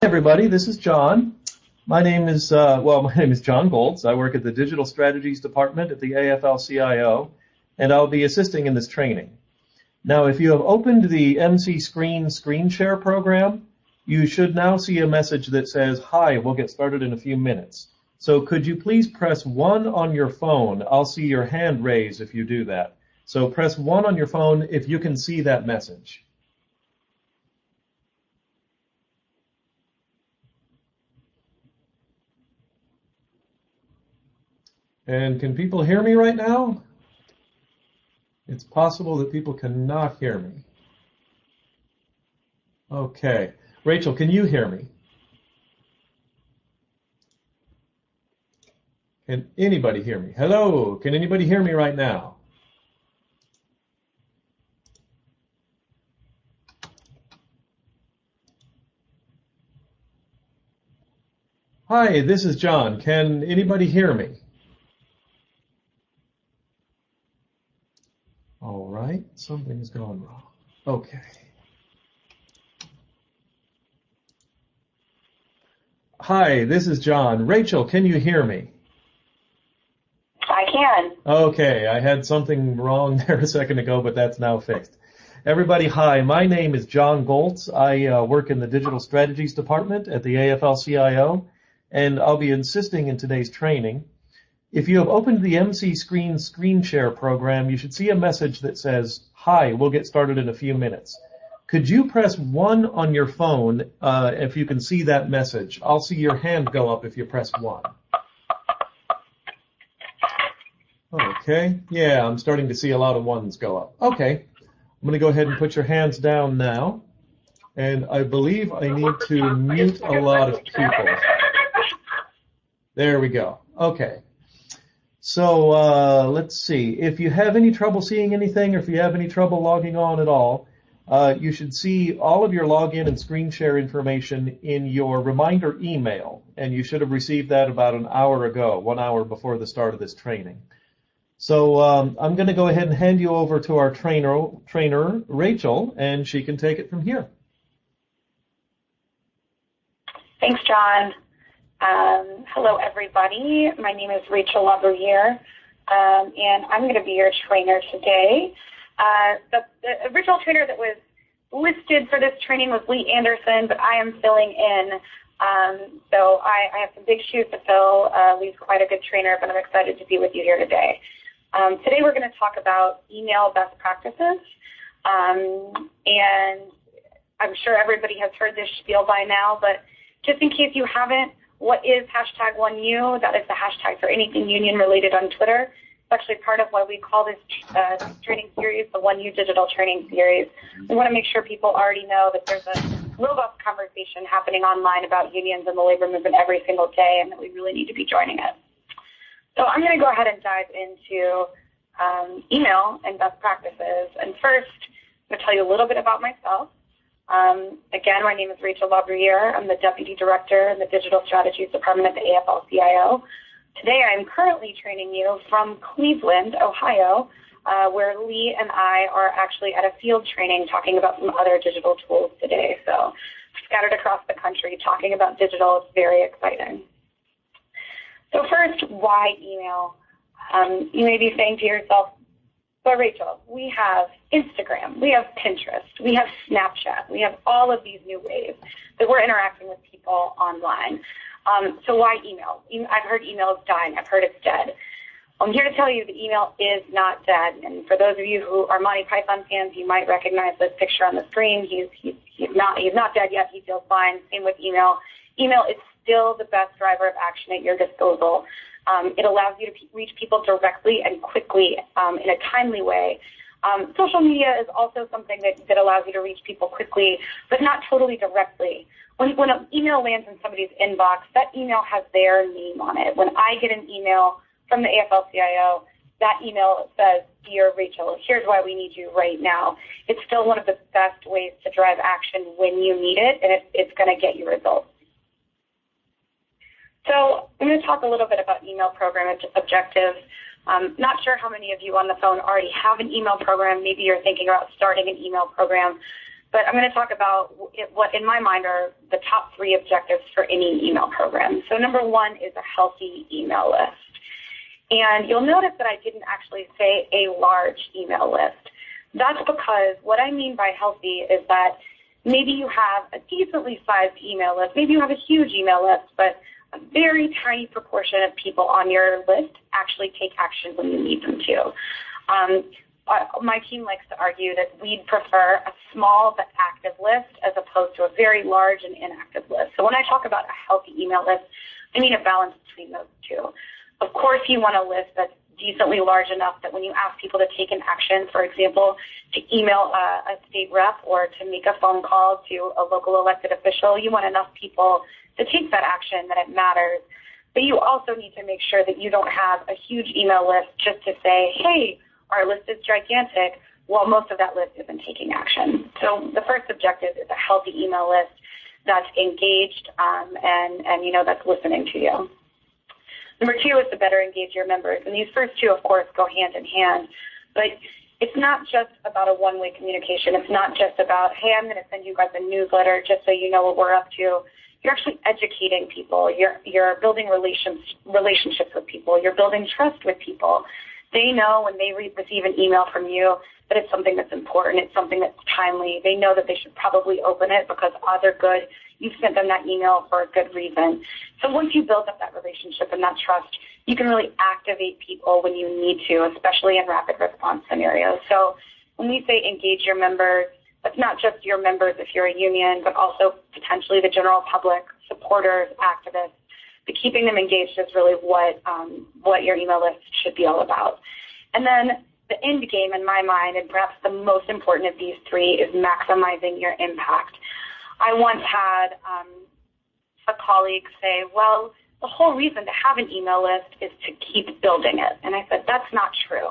Everybody, this is John. My name is John Goltz. I work at the Digital Strategies Department at the AFL-CIO, and I'll be assisting in this training. Now, if you have opened the MC Screen Share program, you should now see a message that says, "Hi, we'll get started in a few minutes." So could you please press 1 on your phone? I'll see your hand raise if you do that. So press 1 on your phone if you can see that message. And can people hear me right now? It's possible that people cannot hear me. Okay. Rachel, can you hear me? Can anybody hear me? Hello, can anybody hear me right now? Hi, this is John. Can anybody hear me? All right, something's gone wrong. Okay. Hi, this is John. Rachel, can you hear me? I can. Okay, I had something wrong there a second ago, but that's now fixed. Everybody, hi, my name is John Goltz. I work in the Digital Strategies Department at the AFL-CIO, and I'll be assisting in today's training. If you have opened the MC Screen Share program, you should see a message that says, "Hi, we'll get started in a few minutes." Could you press 1 on your phone if you can see that message? I'll see your hand go up if you press 1. Okay, yeah, I'm starting to see a lot of 1s go up. Okay, I'm going to go ahead and put your hands down now. And I believe I need to mute a lot of people. There we go. Okay. So let's see. If you have any trouble seeing anything, or if you have any trouble logging on at all, you should see all of your login and screen share information in your reminder email. And you should have received that about an hour ago, 1 hour before the start of this training. So I'm going to go ahead and hand you over to our trainer, Rachel, and she can take it from here. Thanks, John. Hello, everybody. My name is Rachel LaBruyere, and I'm going to be your trainer today. The original trainer that was listed for this training was Lee Anderson, but I am filling in. So I have some big shoes to fill. Lee's quite a good trainer, but I'm excited to be with you here today. Today we're going to talk about email best practices, and I'm sure everybody has heard this spiel by now, but just in case you haven't, what is #1U? That is the hashtag for anything union related on Twitter. It's actually part of why we call this training series the 1U Digital Training Series. We want to make sure people already know that there's a robust conversation happening online about unions and the labor movement every single day, and that we really need to be joining it. So I'm going to go ahead and dive into email and best practices. And first, I'm going to tell you a little bit about myself. Again, my name is Rachel LaBruyere. I'm the Deputy Director in the Digital Strategies Department at the AFL-CIO. Today, I'm currently training you from Cleveland, Ohio, where Lee and I are actually at a field training talking about some other digital tools today. So scattered across the country talking about digital. It's very exciting. So first, why email? You may be saying to yourself, "But Rachel, we have Instagram, we have Pinterest, we have Snapchat, we have all of these new ways that we're interacting with people online. So why email? I've heard email is dying. I've heard it's dead." I'm here to tell you that email is not dead. And for those of you who are Monty Python fans, you might recognize this picture on the screen. He's not dead yet. He feels fine. Same with email. Email is still the best driver of action at your disposal. It allows you to reach people directly and quickly in a timely way. Social media is also something that allows you to reach people quickly, but not totally directly. When an email lands in somebody's inbox, that email has their name on it. When I get an email from the AFL-CIO, that email says, "Dear Rachel, here's why we need you right now." It's still one of the best ways to drive action when you need it, and it's going to get you results. So I'm going to talk a little bit about email program objectives. Not sure how many of you on the phone already have an email program. Maybe you're thinking about starting an email program. But I'm going to talk about what, in my mind, are the top 3 objectives for any email program. So number 1 is a healthy email list. And you'll notice that I didn't actually say a large email list. That's because what I mean by healthy is that maybe you have a decently sized email list. Maybe you have a huge email list, but a very tiny proportion of people on your list actually take action when you need them to. My team likes to argue that we'd prefer a small but active list as opposed to a very large and inactive list. So when I talk about a healthy email list, I mean a balance between those two. Of course, you want a list that's decently large enough that when you ask people to take an action, for example, to email a state rep or to make a phone call to a local elected official, you want enough people to take that action that it matters. But you also need to make sure that you don't have a huge email list just to say, hey, our list is gigantic, while most of that list isn't taking action. So the first objective is a healthy email list that's engaged and that's listening to you. Number 2 is to better engage your members. And these first 2, of course, go hand in hand. But it's not just about a one-way communication. It's not just about, hey, I'm going to send you guys a newsletter just so you know what we're up to. You're actually educating people. You're building relationships with people. You're building trust with people. They know when they receive an email from you that it's something that's important, it's something that's timely. They know that they should probably open it because odds are good you've sent them that email for a good reason. So once you build up that relationship and that trust, you can really activate people when you need to, especially in rapid response scenarios. So when we say engage your members, that's not just your members if you're a union, but also potentially the general public, supporters, activists. But keeping them engaged is really what your email list should be all about. And then the end game in my mind, and perhaps the most important of these 3, is maximizing your impact. I once had a colleague say, well, the whole reason to have an email list is to keep building it. And I said, that's not true.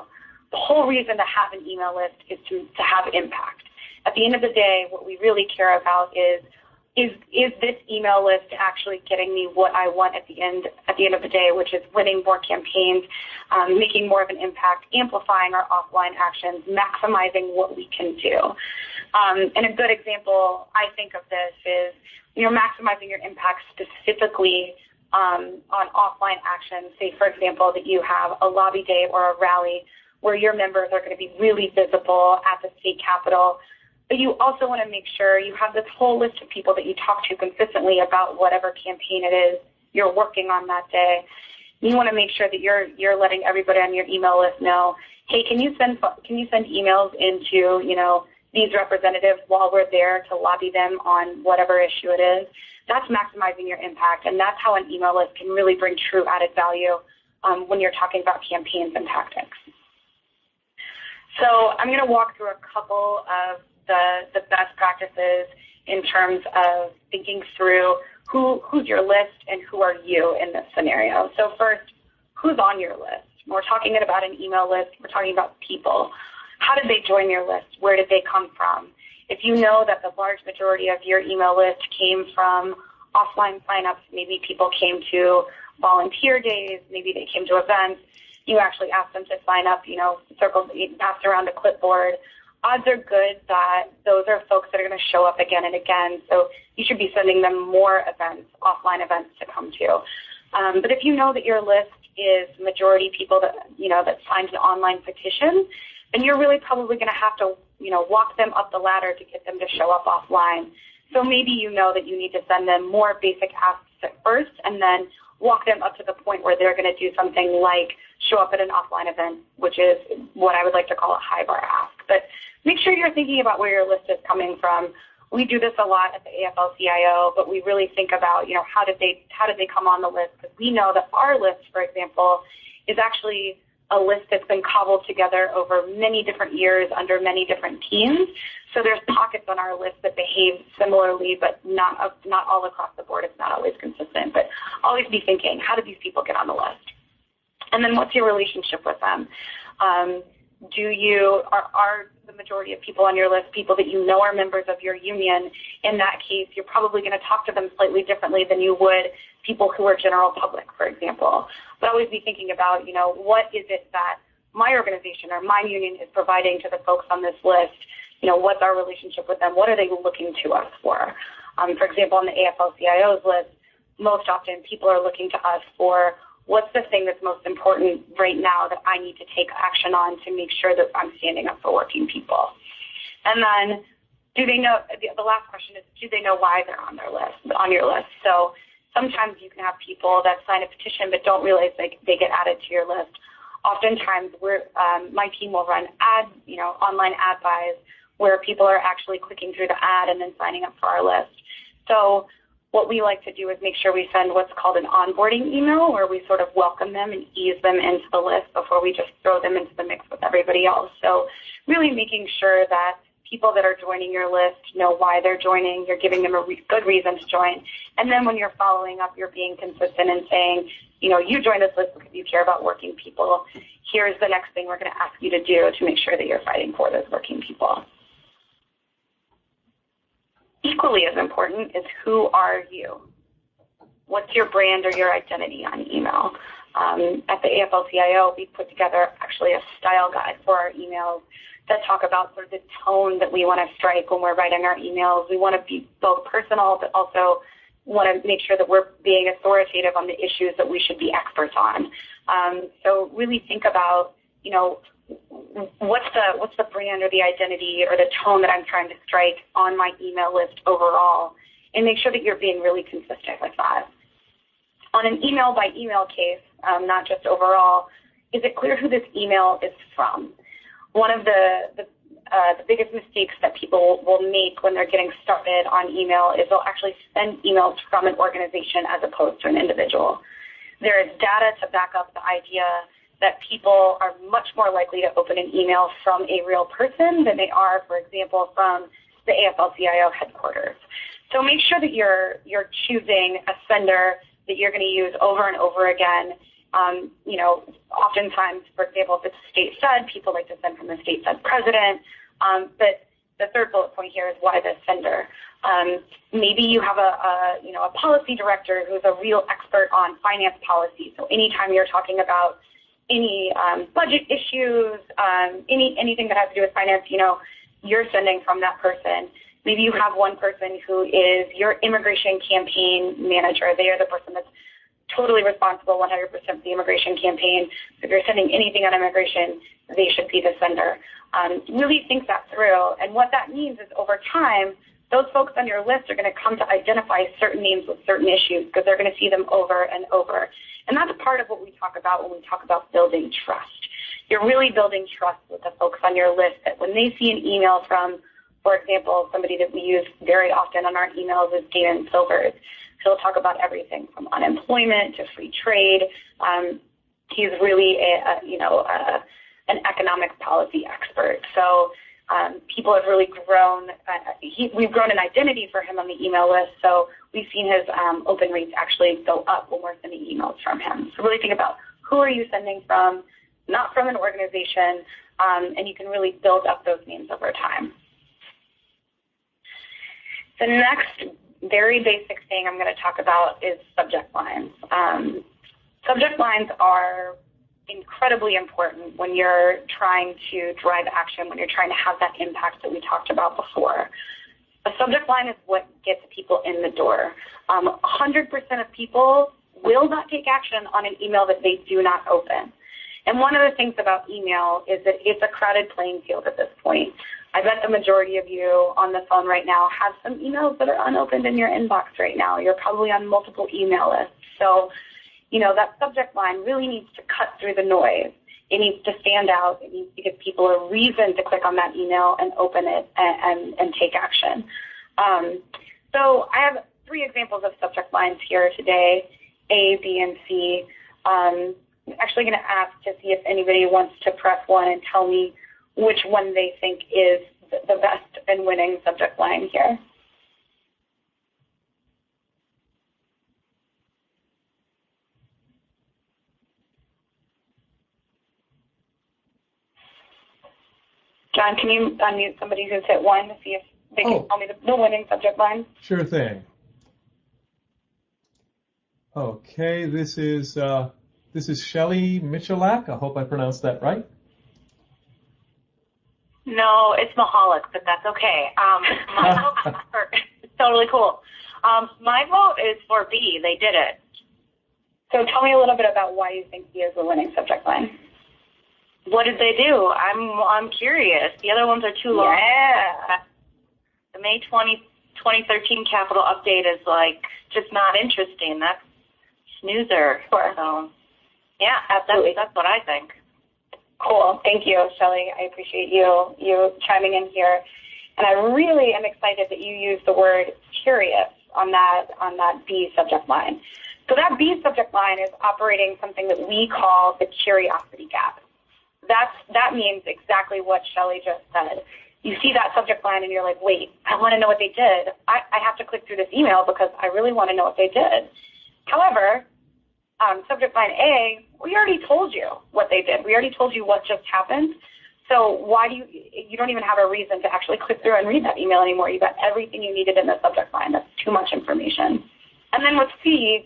The whole reason to have an email list is to have impact. At the end of the day, what we really care about is this email list actually getting me what I want at the end of the day, which is winning more campaigns, making more of an impact, amplifying our offline actions, maximizing what we can do. And a good example, I think, of this is, maximizing your impact specifically on offline actions. Say, for example, that you have a lobby day or a rally where your members are going to be really visible at the state capitol. But you also want to make sure you have this whole list of people that you talk to consistently about whatever campaign it is you're working on that day. You want to make sure that you're letting everybody on your email list know, hey, can you send emails into, these representatives while we're there to lobby them on whatever issue it is? That's maximizing your impact, and that's how an email list can really bring true added value when you're talking about campaigns and tactics. So I'm going to walk through a couple of the best practices in terms of thinking through who's your list and who are you in this scenario. So first, who's on your list? When we're talking about an email list, we're talking about people. How did they join your list? Where did they come from? If you know that the large majority of your email list came from offline signups, maybe people came to volunteer days, maybe they came to events, you actually asked them to sign up, passed around a clipboard, odds are good that those are folks that are going to show up again and again. So you should be sending them more events, offline events to come to. But if you know that your list is majority people that signed an online petition, then you're really probably going to have to, walk them up the ladder to get them to show up offline. So maybe you know that you need to send them more basic asks at first and then walk them up to the point where they're going to do something like show up at an offline event, which is what I would like to call a high bar ask. But make sure you're thinking about where your list is coming from. We do this a lot at the AFL-CIO, but we really think about, how did they come on the list? Because we know that our list, for example, is actually a list that's been cobbled together over many different years under many different teams. So there's pockets on our list that behave similarly, but not all across the board. It's not always consistent. But always be thinking, how did these people get on the list? And then what's your relationship with them? Are the majority of people on your list people that you know are members of your union? In that case, you're probably going to talk to them slightly differently than you would people who are general public, for example. But always be thinking about, what is it that my organization or my union is providing to the folks on this list what's our relationship with them? What are they looking to us for? For example, on the AFL-CIO's list, most often people are looking to us for what's the thing that's most important right now that I need to take action on to make sure that I'm standing up for working people. And then do they know, the last question is, do they know why they're on your list? So sometimes you can have people that sign a petition but don't realize they get added to your list. Oftentimes my team will run online ad buys where people are actually clicking through the ad and then signing up for our list. So what we like to do is make sure we send what's called an onboarding email where we sort of welcome them and ease them into the list before we just throw them into the mix with everybody else. So really making sure that people that are joining your list know why they're joining, you're giving them a good reason to join. And then when you're following up, you're being consistent and saying, you joined this list because you care about working people. Here's the next thing we're going to ask you to do to make sure that you're fighting for those working people. Equally as important is, who are you? What's your brand or your identity on email? At the AFL-CIO, we put together actually a style guide for our emails that talk about sort of the tone that we want to strike when we're writing our emails. We want to be both personal, but also want to make sure that we're being authoritative on the issues that we should be experts on. So really think about, what's the brand or the identity or the tone that I'm trying to strike on my email list overall, and make sure that you're being really consistent with that. On an email by email case, not just overall, is it clear who this email is from? One of the biggest mistakes that people will make when they're getting started on email is they'll actually send emails from an organization as opposed to an individual. There is data to back up the idea that people are much more likely to open an email from a real person than they are, for example, from the AFL-CIO headquarters. So make sure that you're choosing a sender that you're going to use over and over again. Oftentimes, for example, if it's state fed, people like to send from the state fed president. But the third bullet point here is, why the sender? Maybe you have a policy director who's a real expert on finance policy. So anytime you're talking about any budget issues, anything that has to do with finance, you're sending from that person. Maybe you have one person who is your immigration campaign manager. They are the person that's totally responsible 100% for the immigration campaign. So if you're sending anything on immigration, they should be the sender. Really think that through. And what that means is, over time, those folks on your list are going to come to identify certain names with certain issues because they're going to see them over and over. And that's part of what we talk about when we talk about building trust. You're really building trust with the folks on your list, that when they see an email from, for example, somebody that we use very often on our emails is Dan Silvers. He'll talk about everything from unemployment to free trade. He's really an economic policy expert. So people have really grown. We've grown an identity for him on the email list. So we've seen his open rates actually go up when we're sending emails from him. So really think about, who are you sending from, not from an organization, and you can really build up those names over time. The next very basic thing I'm going to talk about is subject lines. Subject lines are incredibly important when you're trying to drive action, when you're trying to have that impact that we talked about before. A subject line is what gets people in the door. 100% of people will not take action on an email that they do not open. And one of the things about email is that it's a crowded playing field at this point. I bet the majority of you on the phone right now have some emails that are unopened in your inbox right now. You're probably on multiple email lists. So, that subject line really needs to cut through the noise. It needs to stand out. It needs to give people a reason to click on that email and open it and take action. So I have 3 examples of subject lines here today, A, B, and C. I'm actually going to ask to see if anybody wants to press 1 and tell me which one they think is the best and winning subject line here. John, can you unmute somebody who's hit 1 to see if they can tell me the winning subject line? Sure thing. Okay, this is Shelly Michalak. I hope I pronounced that right. No, it's Mahalik, but that's okay. My vote it's totally cool. My vote is for B. They did it. So tell me a little bit about why you think B is the winning subject line. What did they do? I'm curious. The other ones are too long. Yeah. The May 2013 Capitol update is like just not interesting. That's snoozer. Sure. So, yeah, absolutely. That's what I think. Cool. Thank you, Shelley. I appreciate you chiming in here. And I really am excited that you used the word curious on that B subject line. So that B subject line is operating something that we call the curiosity gap. That means exactly what Shelley just said. You see that subject line and you're like, wait, I want to know what they did. I have to click through this email because I really want to know what they did. However, subject line A, we already told you what they did. We already told you what just happened. So why do you don't even have a reason to actually click through and read that email anymore. You got everything you needed in the subject line. That's too much information. And then with C,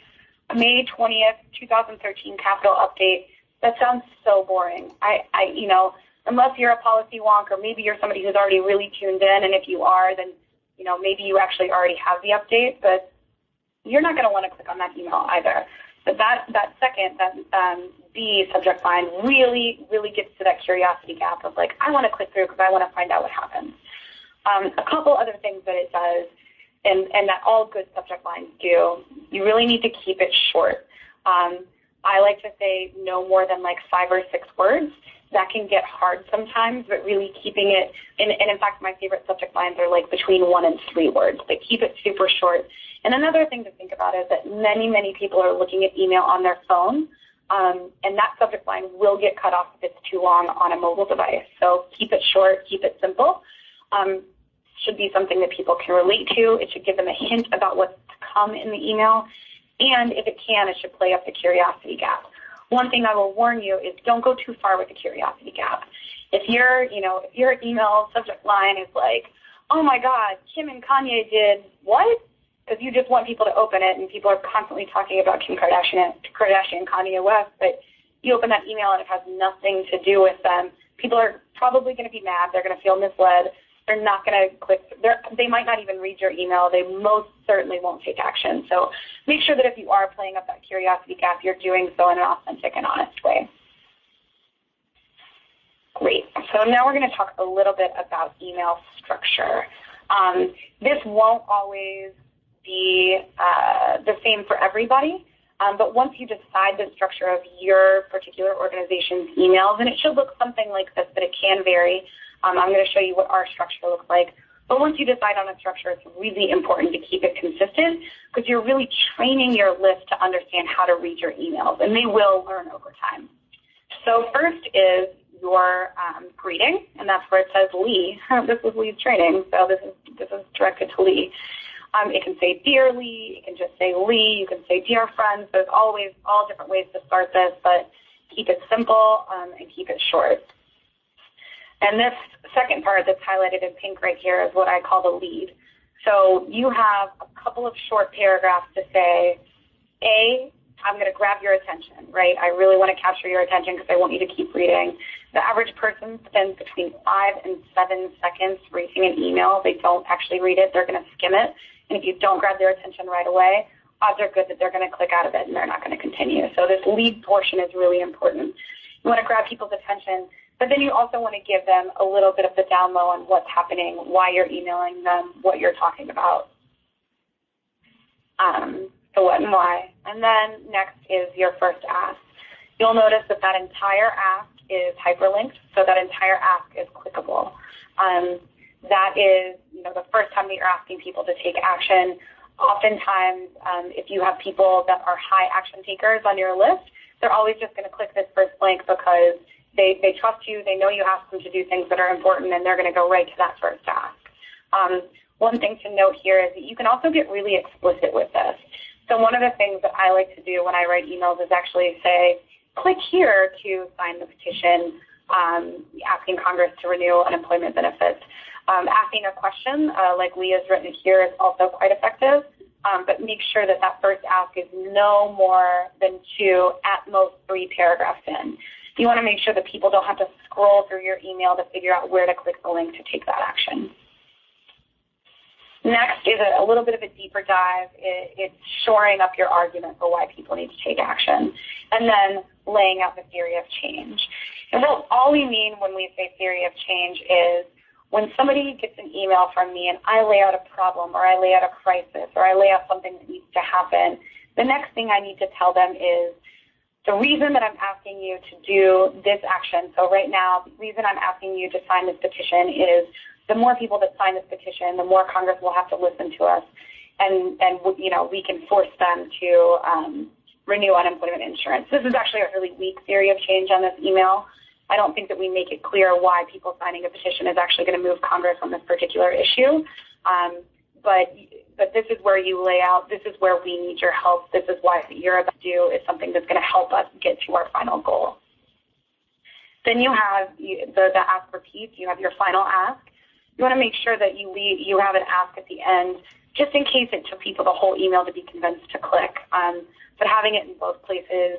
May 20th, 2013 Capitol update, that sounds so boring. Unless you're a policy wonk or maybe you're somebody who's already really tuned in, and if you are, then, maybe you actually already have the update, but you're not going to want to click on that email either. But that B subject line really, really gets to that curiosity gap of like, I want to click through because I want to find out what happens. A couple other things that it does, and that all good subject lines do, you really need to keep it short. I like to say no more than like 5 or 6 words. That can get hard sometimes, but really keeping it, and in fact, my favorite subject lines are like between 1 and 3 words. They keep it super short. And another thing to think about is that many, many people are looking at email on their phone, and that subject line will get cut off if it's too long on a mobile device. So keep it short, keep it simple. Should be something that people can relate to. It should give them a hint about what's to come in the email. And if it can, it should play up the curiosity gap. One thing I will warn you is don't go too far with the curiosity gap. If your email subject line is like, oh my God, Kim and Kanye did what? Because you just want people to open it, and people are constantly talking about Kim Kardashian and Kanye West, but you open that email and it has nothing to do with them. People are probably going to be mad. They're going to feel misled. They're not going to click. They might not even read your email. They most certainly won't take action. So make sure that if you are playing up that curiosity gap, you're doing so in an authentic and honest way. Great. So now we're going to talk a little bit about email structure. This won't always be the same for everybody, but once you decide the structure of your particular organization's emails, and it should look something like this, but it can vary. I'm going to show you what our structure looks like. But once you decide on a structure, it's really important to keep it consistent because you're really training your list to understand how to read your emails, and they will learn over time. So first is your greeting, and that's where it says Lee. This is Lee's training, so this is directed to Lee. It can say Dear Lee, it can just say Lee, you can say Dear Friends. There's always all different ways to start this, but keep it simple and keep it short. And this second part that's highlighted in pink right here is what I call the lead. So you have a couple of short paragraphs to say, A, I'm going to grab your attention, right? I really want to capture your attention because I want you to keep reading. The average person spends between 5 and 7 seconds reading an email. They don't actually read it. They're going to skim it. And if you don't grab their attention right away, odds are good that they're going to click out of it and they're not going to continue. So this lead portion is really important. You want to grab people's attention, but then you also want to give them a little bit of the down low on what's happening, why you're emailing them, what you're talking about. The what and why. And then next is your first ask. You'll notice that that entire ask is hyperlinked, so that entire ask is clickable. That is, the first time that you're asking people to take action. Oftentimes, if you have people that are high action takers on your list, they're always just going to click this first link because they trust you, they know you asked them to do things that are important, and they're going to go right to that first ask. One thing to note here is that you can also get really explicit with this. So one of the things that I like to do when I write emails is actually say, click here to sign the petition asking Congress to renew unemployment benefits. Asking a question like Leah's written here is also quite effective, but make sure that that first ask is no more than 2, at most 3 paragraphs in. You want to make sure that people don't have to scroll through your email to figure out where to click the link to take that action. Next is a little bit of a deeper dive. It's shoring up your argument for why people need to take action, and then laying out the theory of change. And all we mean when we say theory of change is when somebody gets an email from me and I lay out a problem or I lay out a crisis or I lay out something that needs to happen, the next thing I need to tell them is the reason that I'm asking you to do this action. So right now, the reason I'm asking you to sign this petition is the more people that sign this petition, the more Congress will have to listen to us, and we can force them to renew unemployment insurance. This is actually a really weak theory of change on this email. I don't think that we make it clear why people signing a petition is actually going to move Congress on this particular issue. But this is where you lay out, this is where we need your help, this is why what you're about to do is something that's going to help us get to our final goal. Then you have the ask repeat, you have your final ask. You want to make sure that you have an ask at the end, just in case it took people the whole email to be convinced to click. But having it in both places,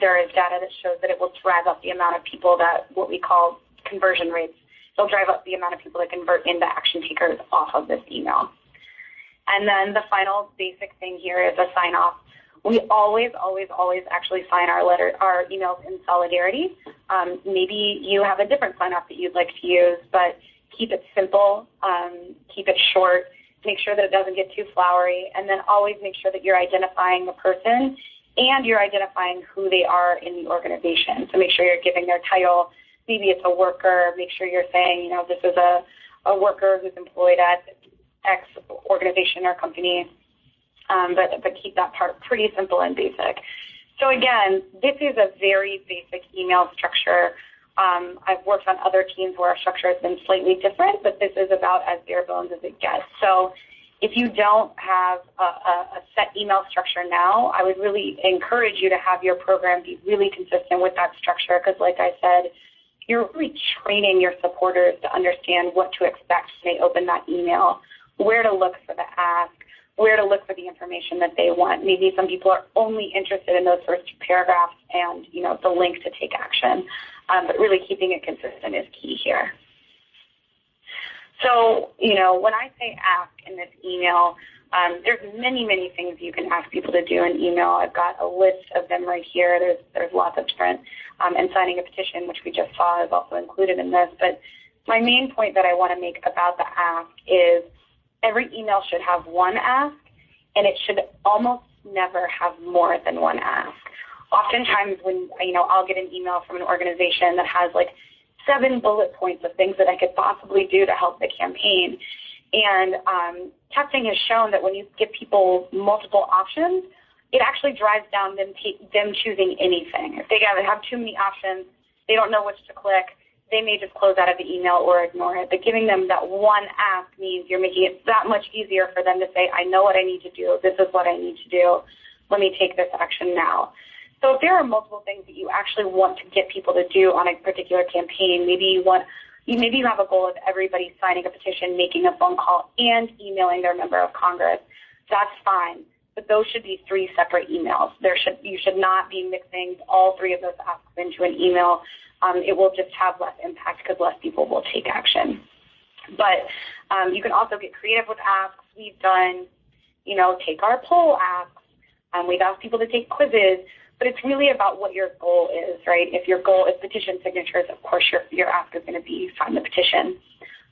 there is data that shows that it will drive up the amount of people that, what we call conversion rates. It'll drive up the amount of people that convert into action takers off of this email. And then the final basic thing here is a sign off. We always actually sign our emails in solidarity. Maybe you have a different sign off that you'd like to use, but keep it simple, keep it short, make sure that it doesn't get too flowery, and then always make sure that you're identifying the person and you're identifying who they are in the organization. So make sure you're giving their title. Maybe it's a worker. Make sure you're saying, this is a worker who's employed at X organization or company, but keep that part pretty simple and basic. So again, this is a very basic email structure. I've worked on other teams where our structure has been slightly different, but this is about as bare bones as it gets. So if you don't have a set email structure now, I would really encourage you to have your program be really consistent with that structure, because like I said, you're really training your supporters to understand what to expect when they open that email, where to look for the ask, where to look for the information that they want. Maybe some people are only interested in those first two paragraphs and, the link to take action. But really keeping it consistent is key here. So, when I say ask in this email, there's many, many things you can ask people to do in email. I've got a list of them right here. There's lots of different, and signing a petition, which we just saw, is also included in this. But my main point that I want to make about the ask is every email should have one ask, and it should almost never have more than one ask. Oftentimes when, I'll get an email from an organization that has like 7 bullet points of things that I could possibly do to help the campaign. And testing has shown that when you give people multiple options, it actually drives down them choosing anything. If they have too many options, they don't know which to click, they may just close out of the email or ignore it. But giving them that one ask means you're making it that much easier for them to say, I know what I need to do. This is what I need to do. Let me take this action now. So if there are multiple things that you actually want to get people to do on a particular campaign, maybe you have a goal of everybody signing a petition, making a phone call, and emailing their member of Congress. That's fine. But those should be 3 separate emails. You should not be mixing all 3 of those asks into an email. It will just have less impact because less people will take action. But you can also get creative with asks. We've done, take our poll asks. We've asked people to take quizzes. But it's really about what your goal is, right? If your goal is petition signatures, of course your ask is going to be sign the petition.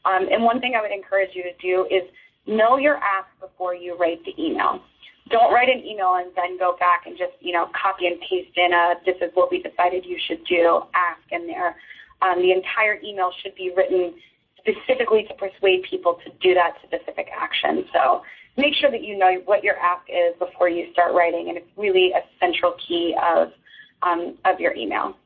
And one thing I would encourage you to do is know your ask before you write the email. Don't write an email and then go back and just, copy and paste in this is what we decided you should do, ask in there. The entire email should be written specifically to persuade people to do that specific action. So make sure that you know what your ask is before you start writing, and it's really a central key of your email.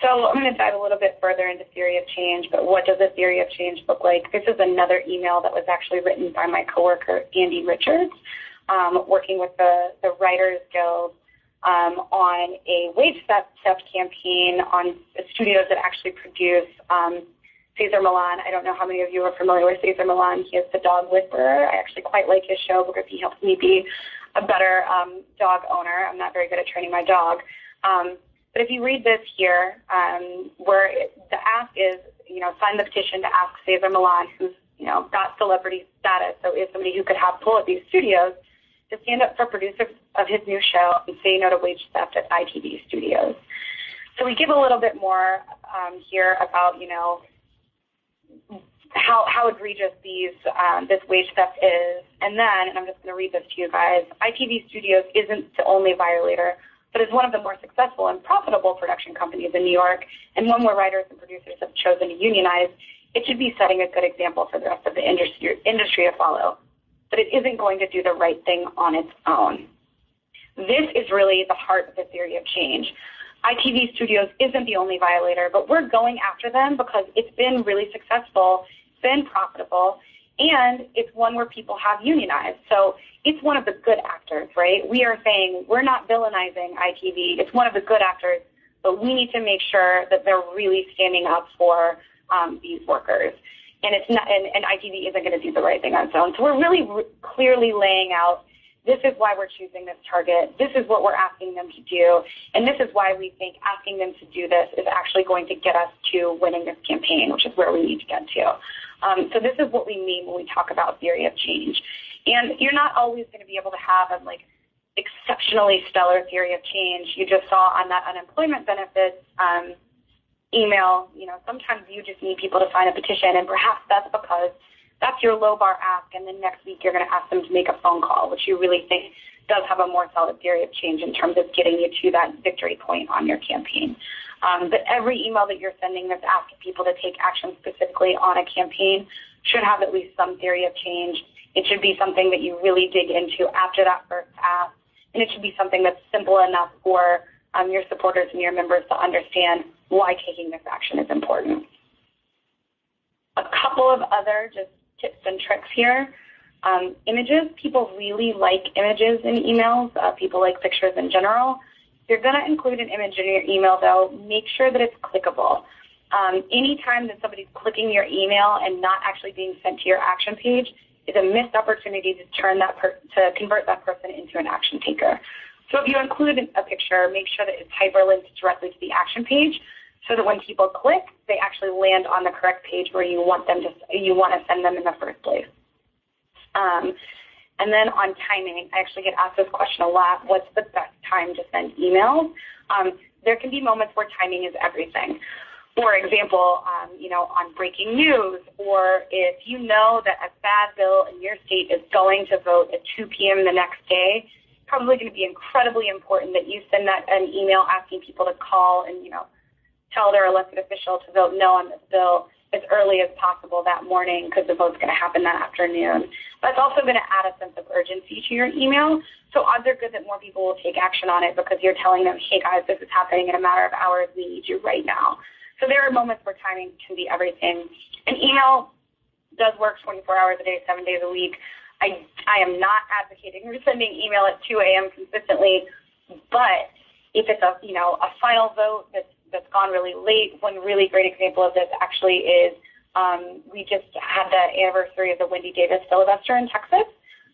So I'm going to dive a little bit further into theory of change, but what does a theory of change look like? This is another email that was actually written by my coworker, Andy Richards, working with the Writers Guild on a wage theft campaign on studios that actually produce Cesar Millan. I don't know how many of you are familiar with Cesar Millan. He is the dog whisperer. I actually quite like his show because he helps me be a better dog owner. I'm not very good at training my dog. But if you read this here, where the ask is, sign the petition to ask Cesar Millan, who's, got celebrity status, so is somebody who could have pull at these studios, to stand up for producers of his new show and say no to wage theft at ITV Studios. So we give a little bit more here about, how egregious this wage theft is. And I'm just going to read this to you guys, ITV Studios isn't the only violator, but is one of the more successful and profitable production companies in New York, and one where writers and producers have chosen to unionize. It should be setting a good example for the rest of the industry to follow. But it isn't going to do the right thing on its own. This is really the heart of the theory of change. ITV Studios isn't the only violator, but we're going after them because it's been really successful, it's been profitable, and it's one where people have unionized. So it's one of the good actors, right? We are saying we're not villainizing ITV. It's one of the good actors, but we need to make sure that they're really standing up for these workers. And it's not, and ITV isn't going to do the right thing on its own. So we're really clearly laying out, this is why we're choosing this target. This is what we're asking them to do. And this is why we think asking them to do this is actually going to get us to winning this campaign, which is where we need to get to. So this is what we mean when we talk about theory of change. And you're not always going to be able to have a exceptionally stellar theory of change. You just saw on that unemployment benefits email, sometimes you just need people to sign a petition, and perhaps that's because that's your low bar ask, and then next week you're going to ask them to make a phone call, which you really think does have a more solid theory of change in terms of getting you to that victory point on your campaign. But every email that you're sending that's asking people to take action specifically on a campaign should have at least some theory of change. It should be something that you really dig into after that first ask, and it should be something that's simple enough for your supporters and your members to understand why taking this action is important. A couple of other just tips and tricks here. Images, people really like images in emails. People like pictures in general. If you're going to include an image in your email, though, make sure that it's clickable. Anytime that somebody's clicking your email and not actually being sent to your action page is a missed opportunity to to convert that person into an action taker. So if you include a picture, make sure that it's hyperlinked directly to the action page, so that when people click, they actually land on the correct page where you want to send them in the first place. And then on timing, I actually get asked this question a lot: what's the best time to send emails? There can be moments where timing is everything. For example, on breaking news, or if you know that a bad bill in your state is going to vote at 2 p.m. the next day, probably going to be incredibly important that you send an email asking people to call and, tell their elected official to vote no on this bill as early as possible that morning, because the vote's going to happen that afternoon. But it's also going to add a sense of urgency to your email. So odds are good that more people will take action on it because you're telling them, hey guys, this is happening in a matter of hours. We need you right now. So there are moments where timing can be everything. An email does work 24 hours a day, 7 days a week. I am not advocating for sending email at 2 a.m. consistently, but if it's a final vote that's gone really late, one really great example of this actually is we just had the anniversary of the Wendy Davis filibuster in Texas.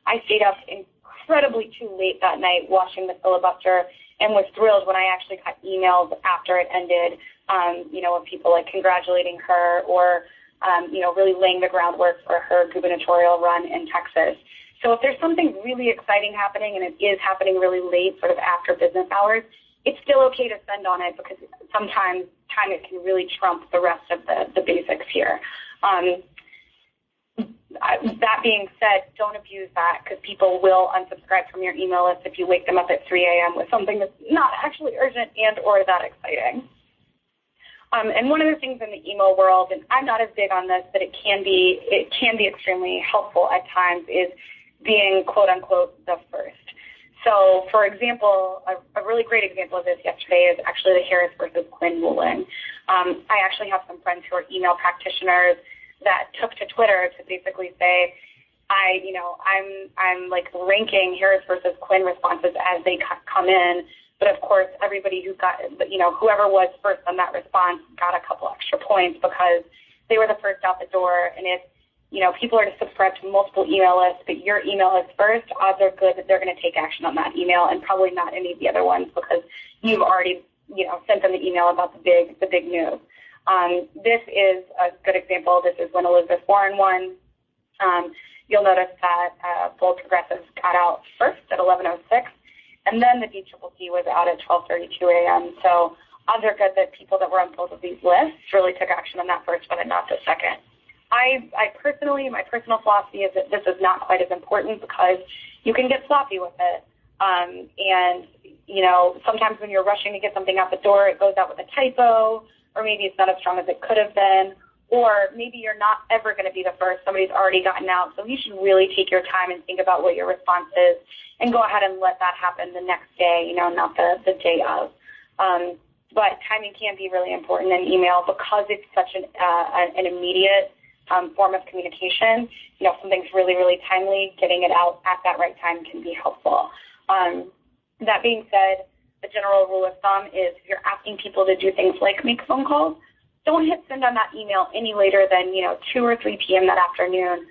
I stayed up incredibly too late that night watching the filibuster and was thrilled when I actually got emails after it ended, of people congratulating her or really laying the groundwork for her gubernatorial run in Texas. So if there's something really exciting happening and it is happening really late, sort of after business hours, it's still okay to send on it because sometimes time it can really trump the rest of the basics here. That being said, don't abuse that because people will unsubscribe from your email list if you wake them up at 3 a.m. with something that's not actually urgent and or that exciting. And one of the things in the email world, and I'm not as big on this, but it can be extremely helpful at times, is being quote unquote the first. So, for example, a really great example of this yesterday is actually the Harris versus Quinn ruling. I actually have some friends who are email practitioners that took to Twitter to basically say, I'm ranking Harris versus Quinn responses as they come in. But of course, everybody who got, whoever was first on that response got a couple extra points because they were the first out the door. And if, people are to subscribe to multiple email lists, but your email is first, odds are good that they're going to take action on that email and probably not any of the other ones because you've already, sent them the email about the big news. This is a good example. This is when Elizabeth Warren won. You'll notice that both progressives got out first at 11:06, and then the DCCC was out at 12:32 a.m. So odds are good that people that were on both of these lists really took action on that first one and not the second. I personally, my personal philosophy is that this is not quite as important because you can get sloppy with it. And, sometimes when you're rushing to get something out the door, it goes out with a typo, or maybe it's not as strong as it could have been, or maybe you're not ever going to be the first. Somebody's already gotten out. So you should really take your time and think about what your response is and go ahead and let that happen the next day, not the day of. But timing can be really important in email because it's such an immediate form of communication. If something's really, really timely, getting it out at that right time can be helpful. That being said, the general rule of thumb is if you're asking people to do things like make phone calls, don't hit send on that email any later than 2 or 3 p.m. that afternoon.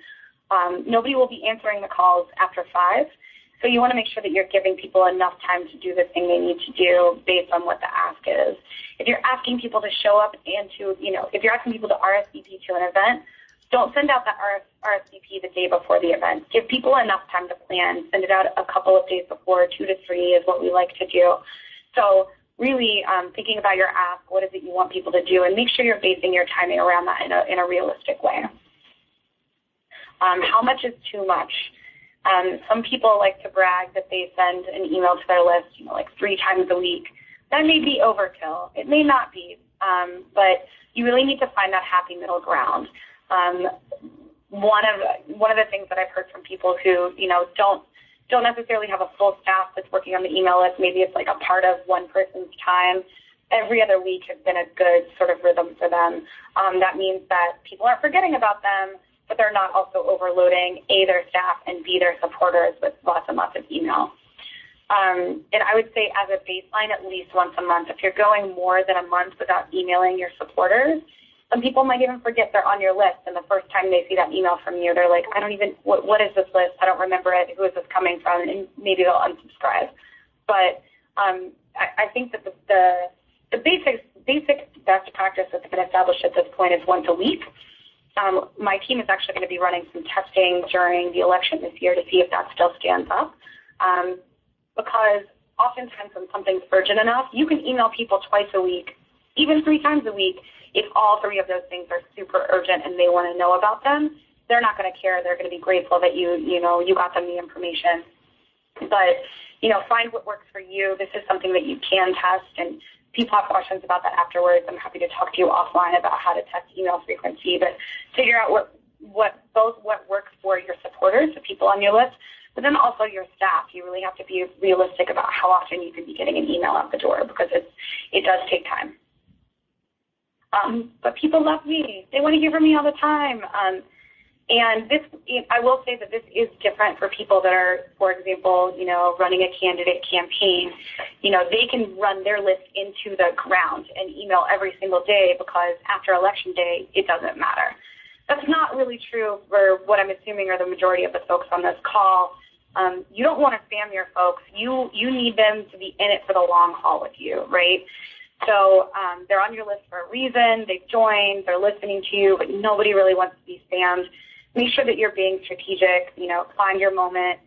Nobody will be answering the calls after 5. So you want to make sure that you're giving people enough time to do the thing they need to do based on what the ask is. If you're asking people to show up and to, if you're asking people to RSVP to an event, don't send out that RSVP the day before the event. Give people enough time to plan. Send it out a couple of days before. 2 to 3 is what we like to do. So really thinking about your ask, what is it you want people to do, and make sure you're basing your timing around that in a realistic way. How much is too much? Some people like to brag that they send an email to their list, like 3 times a week. That may be overkill. It may not be, but you really need to find that happy middle ground. One of the things that I've heard from people who don't necessarily have a full staff that's working on the email list, maybe it's like a part of one person's time. Every other week has been a good sort of rhythm for them. That means that people aren't forgetting about them, but they're not also overloading A, their staff, and B, their supporters with lots and lots of email. And I would say as a baseline, at least once a month. If you're going more than a month without emailing your supporters, some people might even forget they're on your list, and the first time they see that email from you, they're like, what is this list? I don't remember it. Who is this coming from? And maybe they'll unsubscribe. But I think that the basic best practice that's been established at this point is once a week. My team is actually going to be running some testing during the election this year to see if that still stands up. Because oftentimes when something's urgent enough, you can email people twice a week, even 3 times a week. If all 3 of those things are super urgent and they want to know about them, they're not going to care. They're going to be grateful that you got them the information. But, find what works for you. This is something that you can test, and people have questions about that afterwards. I'm happy to talk to you offline about how to test email frequency, but figure out what works for your supporters, the people on your list, but then also your staff. You really have to be realistic about how often you can be getting an email out the door because it does take time. But people love me. They want to hear from me all the time. And this, I will say that this is different for people that are, for example, running a candidate campaign. They can run their list into the ground and email every single day because after Election Day, it doesn't matter. That's not really true for what I'm assuming are the majority of the folks on this call. You don't want to spam your folks. You need them to be in it for the long haul with you, right? So they're on your list for a reason. They've joined. They're listening to you, but nobody really wants to be spammed. Make sure that you're being strategic. Find your moment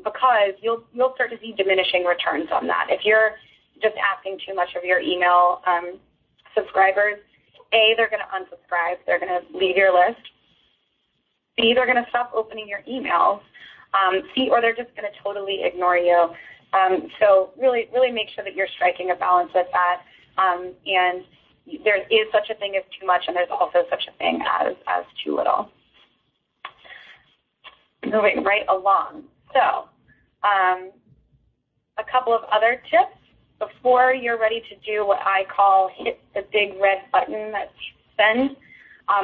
because you'll start to see diminishing returns on that. If you're just asking too much of your email subscribers, A, they're going to unsubscribe. They're going to leave your list. B, they're going to stop opening your emails. C, or they're just going to totally ignore you. So really, really make sure that you're striking a balance with that. And there is such a thing as too much, and there's also such a thing as too little. Moving right along. So a couple of other tips before you're ready to do what I call hit the big red button that's send.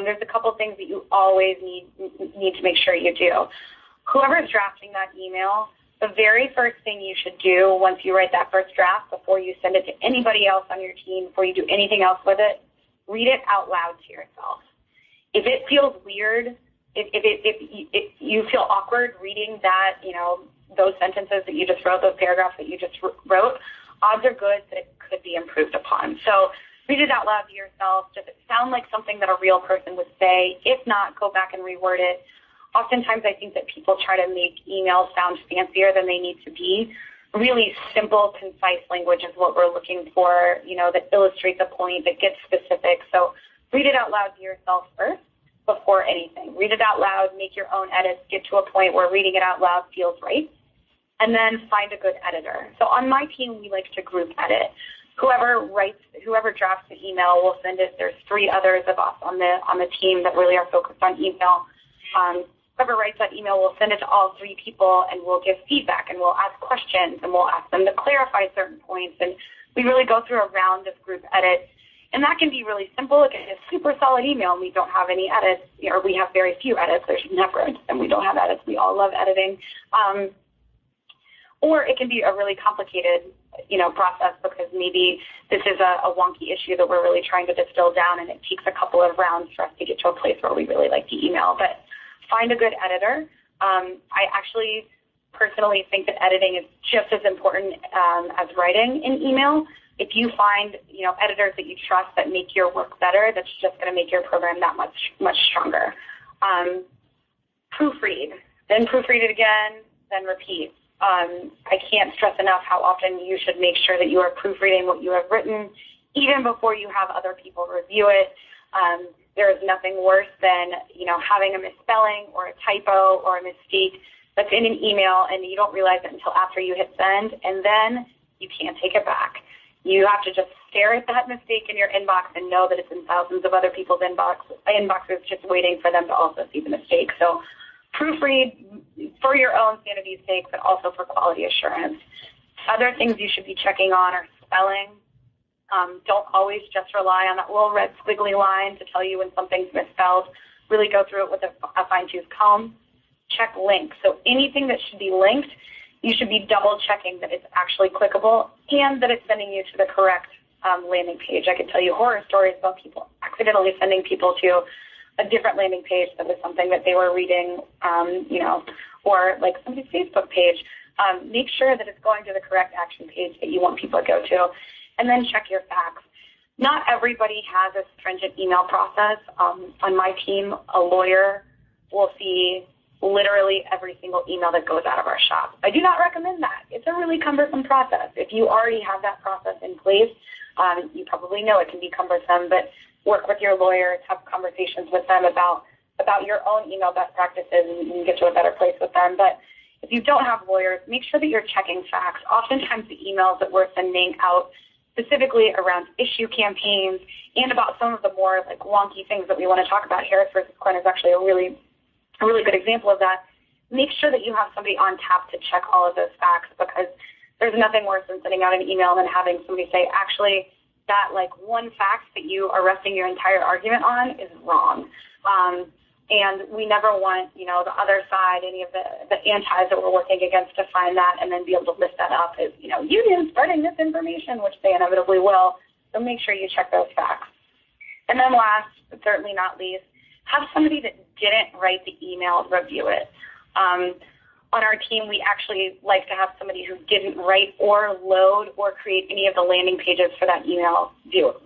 There's a couple things that you always need to make sure you do. Whoever's drafting that email, the very first thing you should do once you write that first draft, before you send it to anybody else on your team, before you do anything else with it, read it out loud to yourself. If it feels weird, if you feel awkward reading that, those sentences that you just wrote, those paragraphs that you just wrote, odds are good that it could be improved upon. So read it out loud to yourself. Does it sound like something that a real person would say? If not, go back and reword it. Oftentimes I think that people try to make emails sound fancier than they need to be. Really simple, concise language is what we're looking for, that illustrates a point, that gets specific. So read it out loud to yourself first before anything. Read it out loud, make your own edits, get to a point where reading it out loud feels right, and then find a good editor. So on my team, we like to group edit. Whoever drafts the email will send it. There's 3 others of us on the team that really are focused on email. Whoever writes that email will send it to all 3 people, and we'll give feedback, and we'll ask questions, and we'll ask them to clarify certain points, and we really go through a round of group edits. And that can be really simple. It can be a super solid email, and we don't have any edits, or we have very few edits. There's never, and we don't have edits. We all love editing. Or it can be a really complicated, process, because maybe this is a wonky issue that we're really trying to distill down, and it takes a couple of rounds for us to get to a place where we really like the email. But find a good editor. I actually personally think that editing is just as important as writing in email. If you find, editors that you trust that make your work better, that's just going to make your program that much stronger. Proofread, then proofread it again, then repeat. I can't stress enough how often you should make sure that you are proofreading what you have written, even before you have other people review it. There is nothing worse than, having a misspelling or a typo or a mistake that's in an email, and you don't realize it until after you hit send, and then you can't take it back. You have to just stare at that mistake in your inbox and know that it's in thousands of other people's inboxes just waiting for them to also see the mistake. So proofread for your own sanity's sake, but also for quality assurance. Other things you should be checking on are spelling. Don't always just rely on that little red squiggly line to tell you when something's misspelled. Really go through it with a fine-tooth comb. Check links. So anything that should be linked, you should be double-checking that it's actually clickable and that it's sending you to the correct landing page. I could tell you horror stories about people accidentally sending people to a different landing page that was something that they were reading, or like somebody's Facebook page. Make sure that it's going to the correct action page that you want people to go to, and then check your facts. Not everybody has a stringent email process. On my team, a lawyer will see literally every single email that goes out of our shop. I do not recommend that. It's a really cumbersome process. If you already have that process in place, you probably know it can be cumbersome, but work with your lawyers, have conversations with them about your own email best practices, and you can get to a better place with them. But if you don't have lawyers, make sure that you're checking facts. Oftentimes the emails that we're sending out specifically around issue campaigns and about some of the more like wonky things that we want to talk about, Harris versus Quinn is actually a really good example of that. Make sure that you have somebody on tap to check all of those facts, because there's nothing worse than sending out an email and then having somebody say, actually, that like one fact that you are resting your entire argument on is wrong. And we never want, the other side, any of the antis that we're working against to find that and then be able to list that up as, unions spreading misinformation, which they inevitably will. So make sure you check those facts. And then last, but certainly not least, have somebody that didn't write the email review it. On our team, we actually like to have somebody who didn't write or load or create any of the landing pages for that email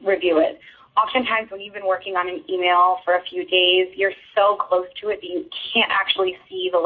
review it. Oftentimes when you've been working on an email for a few days, you're so close to it that you can't actually see the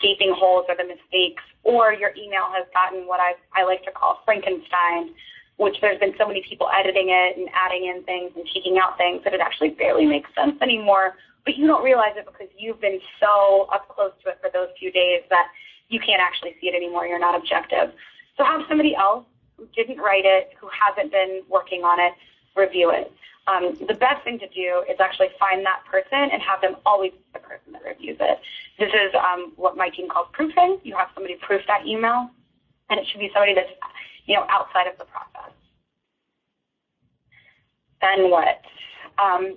gaping holes or the mistakes, or your email has gotten what I like to call Frankenstein, which there's been so many people editing it and adding in things and taking out things that it actually barely makes sense anymore. But you don't realize it because you've been so up close to it for those few days that you can't actually see it anymore. You're not objective. So have somebody else who didn't write it, who hasn't been working on it, review it. The best thing to do is actually find that person and have them always be the person that reviews it. This is what my team calls proofing. You have somebody proof that email, and it should be somebody that's outside of the process. Then what?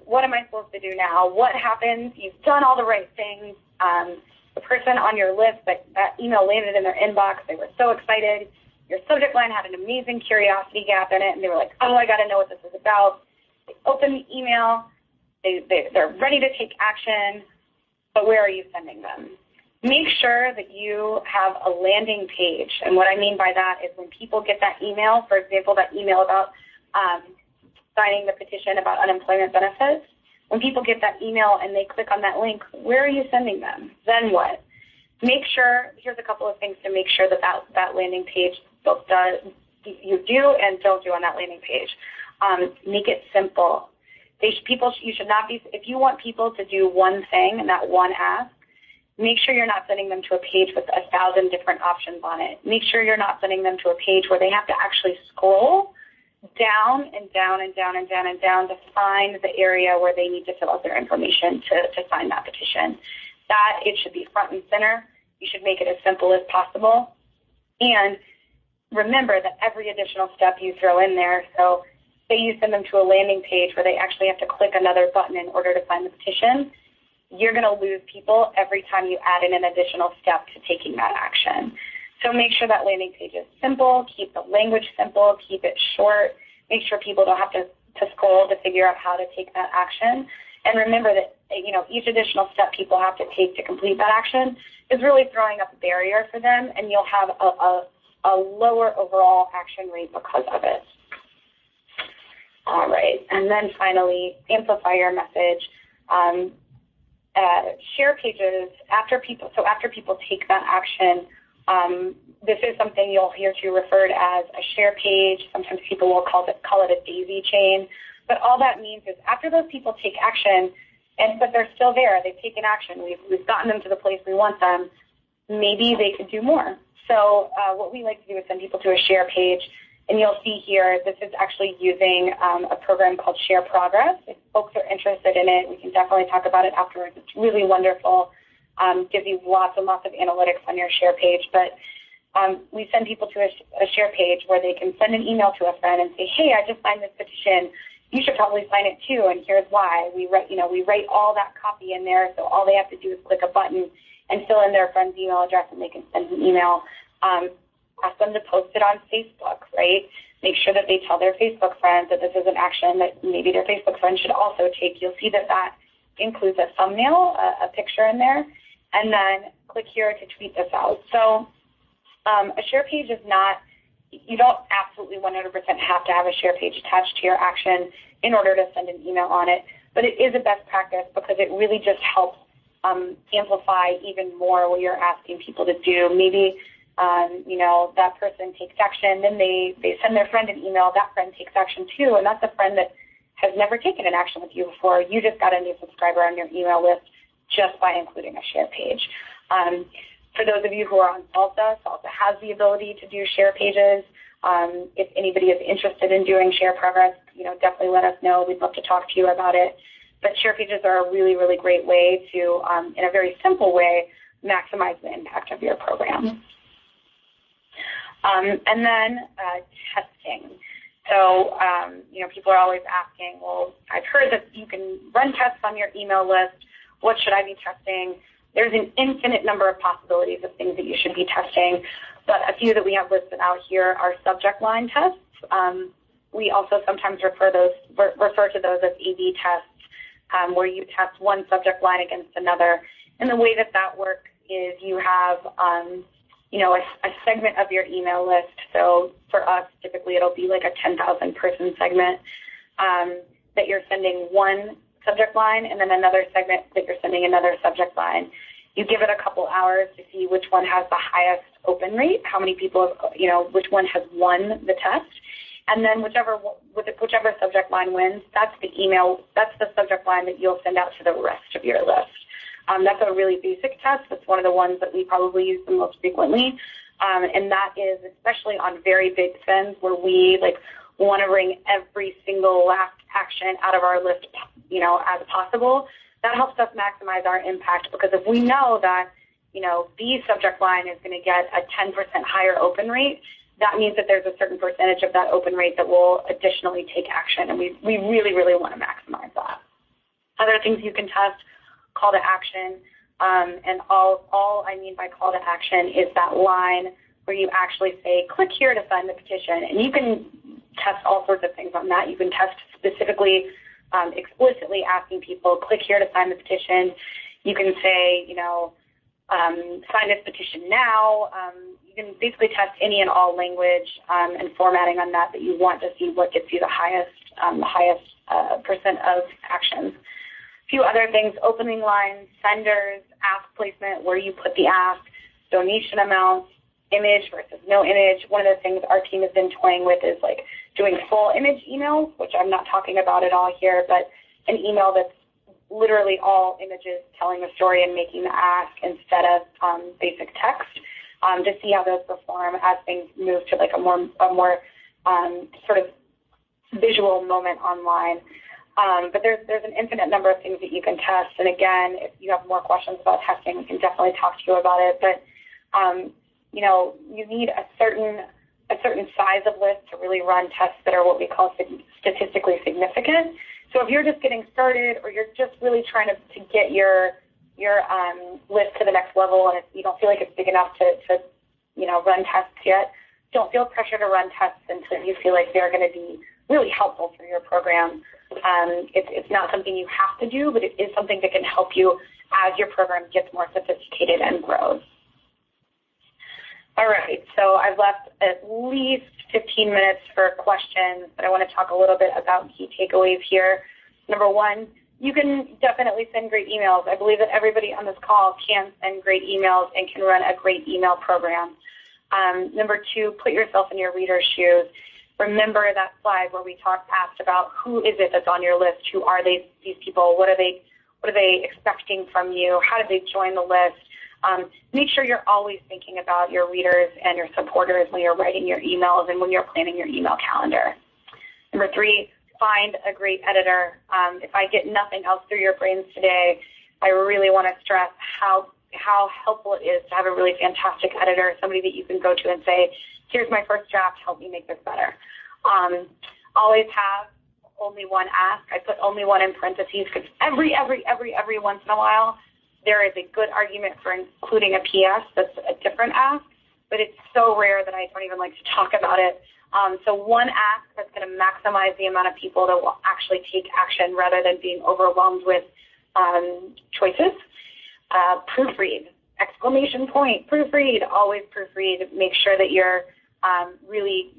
What am I supposed to do now? What happens? You've done all the right things. The person on your list, that email landed in their inbox. They were so excited. Your subject line had an amazing curiosity gap in it, and they were like, oh, I got to know what this is about. They open the email. They're ready to take action, but where are you sending them? Make sure that you have a landing page. And what I mean by that is when people get that email, for example, that email about signing the petition about unemployment benefits, when people get that email and they click on that link, where are you sending them? Then what? Make sure, here's a couple of things to make sure that that landing page both does, you do and don't do on that landing page. Make it simple. You should not be, if you want people to do one thing and that one ask, make sure you're not sending them to a page with 1,000 different options on it. Make sure you're not sending them to a page where they have to actually scroll down and down and down and down and down to find the area where they need to fill out their information to sign that petition. That it should be front and center. You should make it as simple as possible. And remember that every additional step you throw in there, so say you send them to a landing page where they actually have to click another button in order to sign the petition, you're going to lose people every time you add in an additional step to taking that action. So make sure that landing page is simple, keep the language simple, keep it short, make sure people don't have to scroll to figure out how to take that action. And remember that, each additional step people have to take to complete that action is really throwing up a barrier for them, and you'll have a lower overall action rate because of it. All right, and then finally, amplify your message. Share pages after people take that action. This is something you'll hear referred as a share page. Sometimes people will call it a daisy chain. But all that means is after those people take action, but they're still there, they've taken action, we've gotten them to the place we want them, maybe they could do more. So what we like to do is send people to a share page. And you'll see here, this is actually using a program called Share Progress. If folks are interested in it, we can definitely talk about it afterwards. It's really wonderful. Gives you lots and lots of analytics on your share page. But we send people to a share page where they can send an email to a friend and say, hey, I just signed this petition. You should probably sign it too, and here's why. We write all that copy in there, so all they have to do is click a button and fill in their friend's email address, and they can send an email. Ask them to post it on Facebook, right? Make sure that they tell their Facebook friends that this is an action that maybe their Facebook friends should also take. You'll see that includes a thumbnail, a picture in there, and then click here to tweet this out. So a share page is not, you don't absolutely 100% have to have a share page attached to your action in order to send an email on it, but it is a best practice because it really just helps amplify even more what you're asking people to do. Maybe that person takes action, then they send their friend an email, that friend takes action too, and that's a friend that has never taken an action with you before. You just got a new subscriber on your email list just by including a share page. For those of you who are on Salsa has the ability to do share pages. If anybody is interested in doing Share Progress, definitely let us know. We'd love to talk to you about it. But share pages are a really, really great way to, in a very simple way, maximize the impact of your program. And then testing. So, people are always asking, well, I've heard that you can run tests on your email list. What should I be testing? There's an infinite number of possibilities of things that you should be testing, but a few that we have listed out here are subject line tests. We also sometimes refer to those as A/B tests, where you test one subject line against another. And the way that works is you have a segment of your email list. So for us, typically it'll be like a 10,000 person segment that you're sending one subject line, and then another segment that you're sending another subject line. You give it a couple hours to see which one has the highest open rate, how many people, which one has won the test, and then whichever subject line wins, that's the subject line that you'll send out to the rest of your list. That's a really basic test. That's one of the ones that we probably use the most frequently, and that is especially on very big spends where we want to bring every single last action out of our list, as possible. That helps us maximize our impact, because if we know that, B subject line is going to get a 10% higher open rate, that means that there's a certain percentage of that open rate that will additionally take action, and we really, really want to maximize that. Other things you can test, call to action, and all I mean by call to action is that line where you actually say, click here to sign the petition, and you can test all sorts of things on that. You can test specifically, explicitly asking people, click here to sign the petition. You can say, sign this petition now. You can basically test any and all language and formatting on that you want to see what gets you the highest percent of actions. A few other things: opening lines, senders, ask placement, where you put the ask, donation amounts, image versus no image. One of the things our team has been toying with is like doing full image emails, which I'm not talking about at all here, but an email that's literally all images telling a story and making the ask instead of basic text, to see how those perform as things move to like a more sort of visual moment online. But there's an infinite number of things that you can test. And again, if you have more questions about testing, we can definitely talk to you about it. But you need a certain size of list to really run tests that are what we call statistically significant. So if you're just getting started, or you're just really trying to get your list to the next level, and you don't feel like it's big enough to run tests yet, don't feel pressure to run tests until you feel like they're going to be really helpful for your program. It's not something you have to do, but it is something that can help you as your program gets more sophisticated and grows. All right, so I've left at least 15 minutes for questions, but I want to talk a little bit about key takeaways here. Number one, you can definitely send great emails. I believe that everybody on this call can send great emails and can run a great email program. Number two, put yourself in your reader's shoes. Remember that slide where we asked about who is it that's on your list? Who are these people? What are they expecting from you? How did they join the list? Make sure you're always thinking about your readers and your supporters when you're writing your emails and when you're planning your email calendar. Number three, find a great editor. If I get nothing else through your brains today, I really want to stress how helpful it is to have a really fantastic editor, somebody that you can go to and say, here's my first draft, help me make this better. Always have only one ask. I put only one in parentheses because every once in a while, there is a good argument for including a PS that's a different ask, but it's so rare that I don't even like to talk about it. So one ask that's going to maximize the amount of people that will actually take action rather than being overwhelmed with choices. Proofread, exclamation point, proofread, always proofread. Make sure that you're really,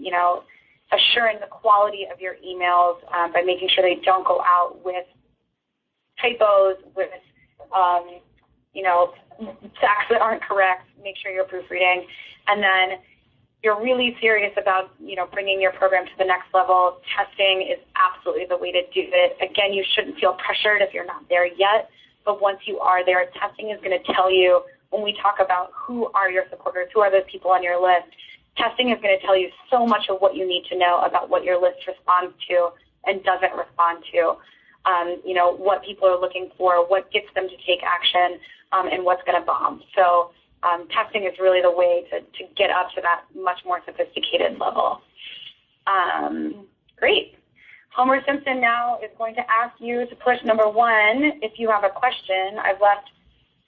assuring the quality of your emails by making sure they don't go out with typos, with facts that aren't correct. Make sure you're proofreading. And then you're really serious about, bringing your program to the next level. Testing is absolutely the way to do it. Again, you shouldn't feel pressured if you're not there yet, but once you are there, testing is going to tell you, when we talk about who are your supporters, who are those people on your list, testing is going to tell you so much of what you need to know about what your list responds to and doesn't respond to. What people are looking for, what gets them to take action, and what's going to bomb. So testing is really the way to get up to that much more sophisticated level. Great. Homer Simpson now is going to ask you to push number one if you have a question.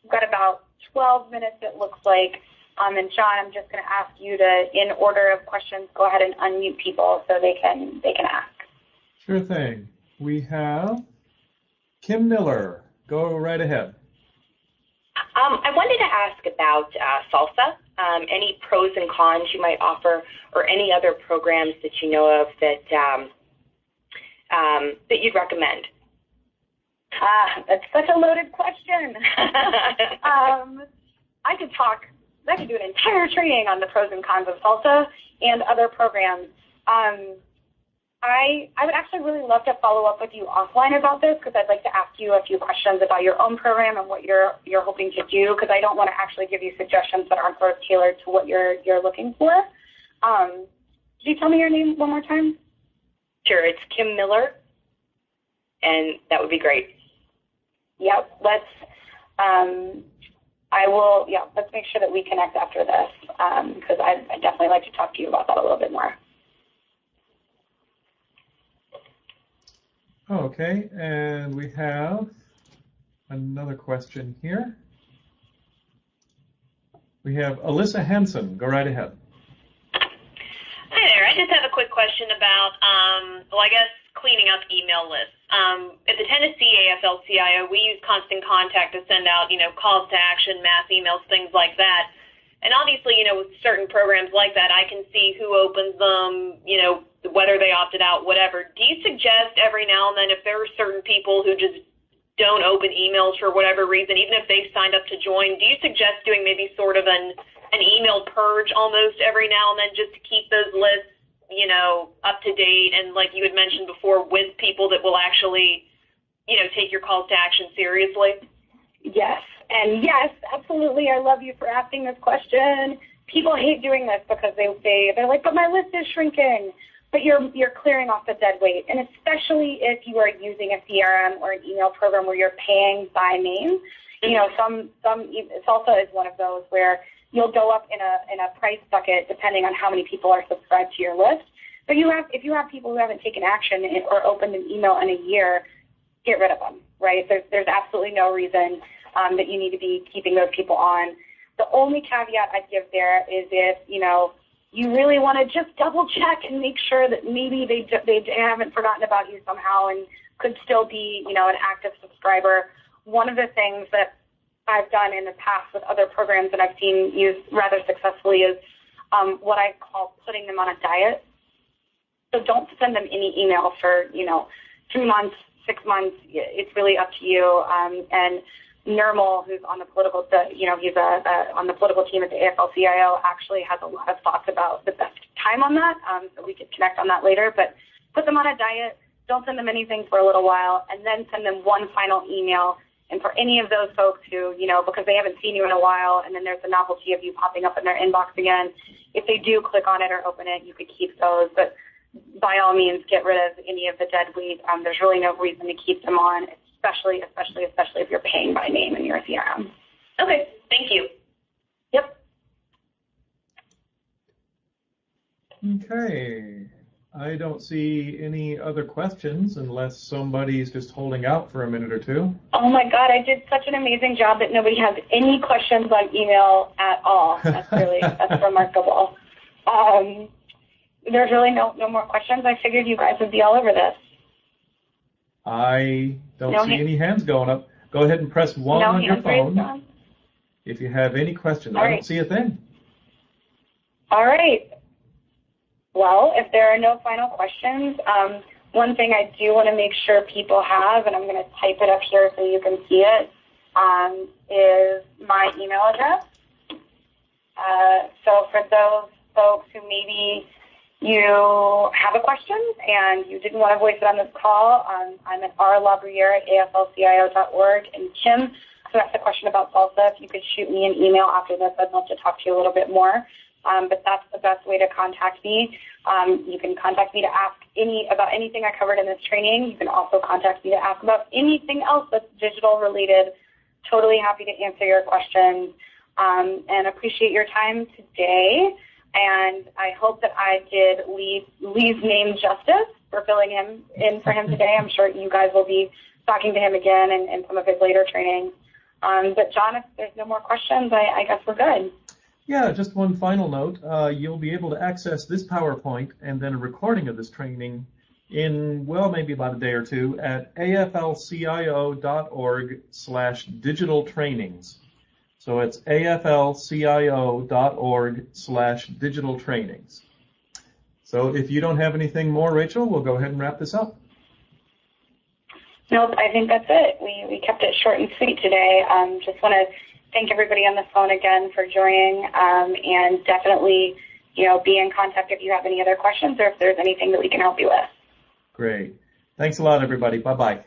We've got about 12 minutes, it looks like. And John, I'm just going to ask you to, in order of questions, go ahead and unmute people so they can ask. Sure thing. We have Kim Miller. Go right ahead. I wanted to ask about salsa, any pros and cons you might offer, or any other programs that you know of that you'd recommend. That's such a loaded question. I could do an entire training on the pros and cons of salsa and other programs. I would actually really love to follow up with you offline about this, because I'd like to ask you a few questions about your own program and what you're hoping to do, because I don't want to actually give you suggestions that aren't sort of tailored to what you're looking for. Could you tell me your name one more time? Sure, it's Kim Miller, and that would be great. Yep, let's make sure that we connect after this, because I'd definitely like to talk to you about that a little bit more. Okay, and we have another question here. We have Alyssa Henson. Go right ahead. Hi there. I just have a quick question about, I guess cleaning up email lists. At the Tennessee AFL-CIO, we use Constant Contact to send out, calls to action, mass emails, things like that. And obviously, with certain programs like that, I can see who opens them, whether they opted out, whatever. Do you suggest every now and then if there are certain people who just don't open emails for whatever reason, even if they've signed up to join, do you suggest doing maybe sort of an email purge almost every now and then just to keep those lists, up to date and, like you had mentioned before, with people that will actually, take your calls to action seriously? Yes, and yes, absolutely. I love you for asking this question. People hate doing this because they're like, but my list is shrinking. But you're clearing off the dead weight, and especially if you are using a CRM or an email program where you're paying by name. Some Salsa is one of those where you'll go up in a price bucket depending on how many people are subscribed to your list. But if you have people who haven't taken action or opened an email in a year, get rid of them. Right? There's absolutely no reason that you need to be keeping those people on. The only caveat I'd give there is if you really want to just double check and make sure that maybe they haven't forgotten about you somehow and could still be, an active subscriber. One of the things that I've done in the past with other programs that I've seen used rather successfully is what I call putting them on a diet. So don't send them any email for, 3 months, 6 months. It's really up to you. And Nirmal, who's on the political, he's on the political team at the AFL-CIO, actually has a lot of thoughts about the best time on that, so we could connect on that later. But put them on a diet, don't send them anything for a little while, and then send them one final email. And for any of those folks who, because they haven't seen you in a while, and then there's the novelty of you popping up in their inbox again, if they do click on it or open it, you could keep those. But by all means, get rid of any of the dead weight. There's really no reason to keep them on, especially if you're paying by name in your CRM. Okay, thank you. Yep. Okay. I don't see any other questions unless somebody's just holding out for a minute or two. Oh my God, I did such an amazing job that nobody has any questions on email at all. That's remarkable. There's really no more questions. I figured you guys would be all over this. I don't see any hands going up. Go ahead and press 1 on your phone if you have any questions. I don't see a thing. All right. Well, if there are no final questions, one thing I do want to make sure people have, and I'm going to type it up here so you can see it, is my email address. So for those folks who maybe you have a question and you didn't want to voice it on this call, I'm at rlabruyere@aflcio.org. And Kim, who asked a question about salsa, if you could shoot me an email after this, I'd love to talk to you a little bit more. But that's the best way to contact me. You can contact me to ask about anything I covered in this training. You can also contact me to ask about anything else that's digital related. Totally happy to answer your questions, and appreciate your time today. And I hope that I did Lee's name justice for filling him in for him today. I'm sure you guys will be talking to him again in some of his later trainings. But John, if there's no more questions, I guess we're good. Yeah, just one final note. You'll be able to access this PowerPoint and then a recording of this training in, maybe about a day or two at aflcio.org/digital trainings. So it's aflcio.org/digital trainings. So if you don't have anything more, Rachel, we'll go ahead and wrap this up. Nope, I think that's it. We kept it short and sweet today. Just want to thank everybody on the phone again for joining, and definitely, be in contact if you have any other questions or if there's anything that we can help you with. Great. Thanks a lot, everybody. Bye-bye.